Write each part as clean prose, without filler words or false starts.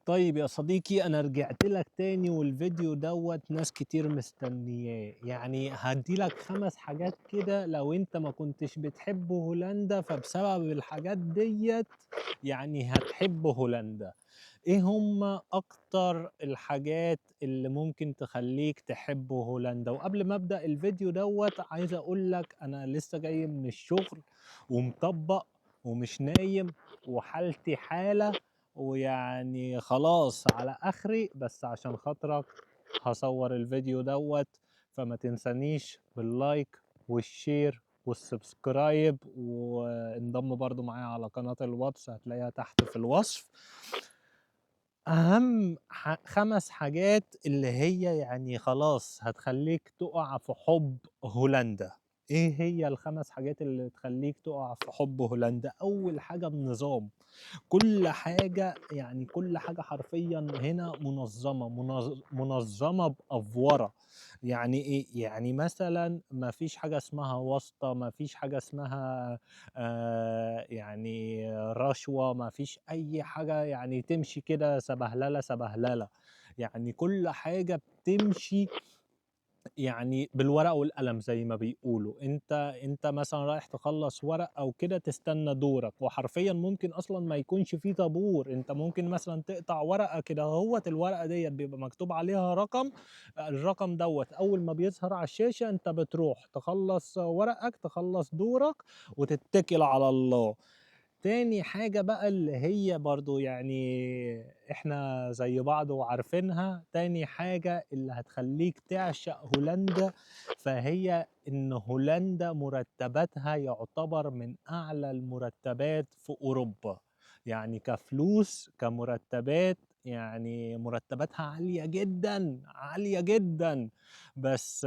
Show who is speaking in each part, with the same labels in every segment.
Speaker 1: طيب يا صديقي، انا رجعت لك تاني والفيديو دوت ناس كتير مستنياه. يعني هدي لك 5 حاجات كده لو انت ما كنتش بتحب هولندا، فبسبب الحاجات ديت يعني هتحب هولندا. ايه هم اكتر الحاجات اللي ممكن تخليك تحب هولندا؟ وقبل ما ابدأ الفيديو دوت عايز اقول لك انا لسه جاي من الشغل ومطبق ومش نايم وحالتي حالة، ويعني خلاص على اخري، بس عشان خاطرك هصور الفيديو دوت. فما تنسانيش باللايك والشير والسبسكرايب، وانضم برضو معايا على قناة الواتس هتلاقيها تحت في الوصف. أهم 5 حاجات اللي هي يعني خلاص هتخلّيك تُقع في حُب هولندا. إيه هي ال5 حاجات اللي تخلّيك تُقع في حُب هولندا؟ أول حاجة النظام. كل حاجة يعني كل حاجة حرفيًا هنا منظَّمة، منظَّمة بأفورة. يعني إيه؟ يعني مثلًا ما فيش حاجة اسمها واسطة، ما فيش حاجة اسمها يعني رشوة، ما فيش أي حاجة يعني تمشي كده سبهللة، سبهللة. يعني كل حاجة بتمشي يعني بالورقة والقلم زي ما بيقولوا. انت مثلا رايح تخلص ورق او كده تستنى دورك، وحرفيا ممكن اصلا ما يكونش فيه طابور. انت ممكن مثلا تقطع ورقة كده اهوت، الورقة ديت بيبقى مكتوب عليها رقم. الرقم دوت اول ما بيظهر على الشاشة انت بتروح تخلص ورقك، تخلص دورك وتتكل على الله. تاني حاجة بقى اللي هي برضو يعني احنا زي بعض وعارفينها، تاني حاجة اللي هتخليك تعشق هولندا، فهي ان هولندا مرتباتها يعتبر من اعلى المرتبات في اوروبا. يعني كفلوس كمرتبات، يعني مرتباتها عالية جدا، عالية جدا. بس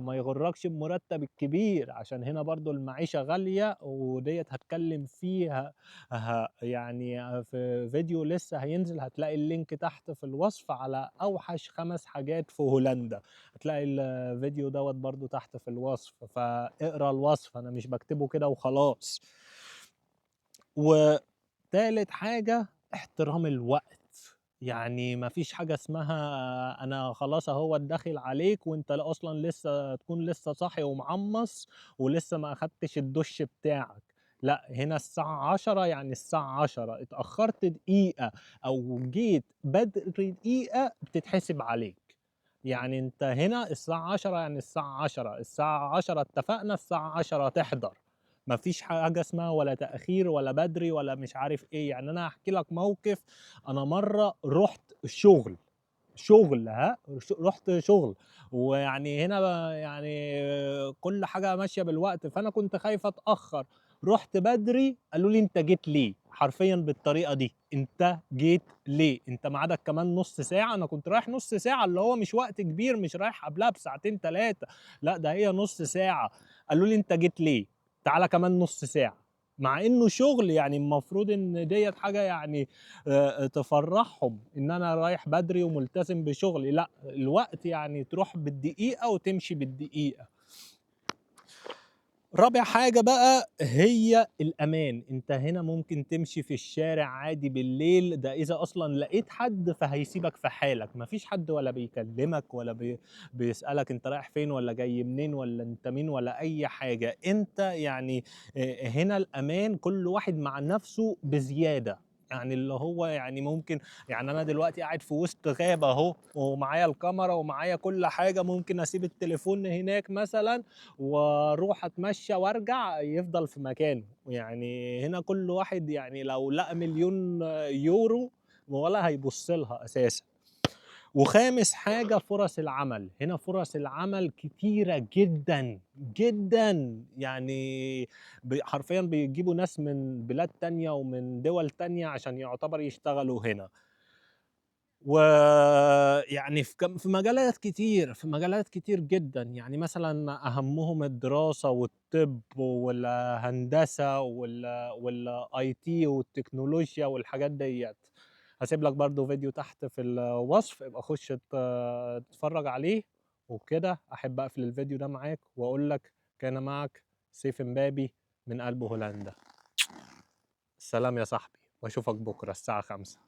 Speaker 1: ما يغركش بمرتب الكبير، عشان هنا برضو المعيشة غالية، وديت هتكلم فيها يعني في فيديو لسه هينزل. هتلاقي اللينك تحت في الوصف على اوحش 5 حاجات في هولندا. هتلاقي الفيديو دوت برضو تحت في الوصف، فاقرا الوصف، انا مش بكتبه كده وخلاص. وتالت حاجة احترام الوقت. يعني ما فيش حاجة اسمها أنا خلاص أهو داخل عليك وأنت أصلا لسه تكون لسه صاحي ومعمص ولسه ما أخدتش الدش بتاعك. لا، هنا الساعة 10 يعني الساعة 10. اتأخرت دقيقة أو جيت بدري دقيقة بتتحسب عليك. يعني أنت هنا الساعة 10 يعني الساعة 10، الساعة 10 اتفقنا، الساعة 10 تحضر. ما فيش حاجة اسمها ولا تأخير ولا بدري ولا مش عارف ايه. يعني انا هحكي لك موقف. انا مرة رحت شغل رحت شغل، ويعني هنا يعني كل حاجة ماشية بالوقت، فانا كنت خايف اتأخر. رحت بدري، قالوا لي انت جيت ليه؟ حرفيا بالطريقة دي، انت جيت ليه؟ انت ميعادك كمان نص ساعة. انا كنت رايح نص ساعة، اللي هو مش وقت كبير، مش رايح قبلها بساعتين 3. لا، ده هي نص ساعة. قالوا لي انت جيت ليه؟ تعالى كمان نص ساعة. مع انه شغل، يعني المفروض ان ديت حاجة يعني تفرحهم ان انا رايح بدري وملتزم بشغلي. لا، الوقت يعني تروح بالدقيقة وتمشي بالدقيقة. رابع حاجة بقى هي الأمان. أنت هنا ممكن تمشي في الشارع عادي بالليل، ده إذا أصلا لقيت حد فهيسيبك في حالك. مفيش حد ولا بيكلمك ولا بيسألك أنت رايح فين ولا جاي منين ولا أنت مين ولا أي حاجة. أنت يعني هنا الأمان، كل واحد مع نفسه بزيادة. يعني اللي هو يعني ممكن، يعني أنا دلوقتي قاعد في وسط غابة أهو، ومعايا الكاميرا ومعايا كل حاجة، ممكن أسيب التليفون هناك مثلا واروح اتمشى وارجع يفضل في مكانه. يعني هنا كل واحد يعني لو لقى مليون يورو ولا هيبص لها اساسا. وخامس حاجة فرص العمل. هنا فرص العمل كتيرة جدا جدا. يعني حرفيا بيجيبوا ناس من بلاد تانية ومن دول تانية عشان يعتبر يشتغلوا هنا. ويعني في مجالات كتير، في مجالات كتير جدًا. يعني مثلًا أهمهم الدراسة والطب والهندسة والIT والتكنولوجيا والحاجات ديّة. هاسيب لك برضه فيديو تحت في الوصف، ابقى خُش اتفرّج عليه. وبكده أحب أقفل الفيديو ده معاك وأقول لك كان معك سيف إمبابي من قلب هولندا. سلام يا صاحبي، وأشوفك بكرة الساعة 17:00.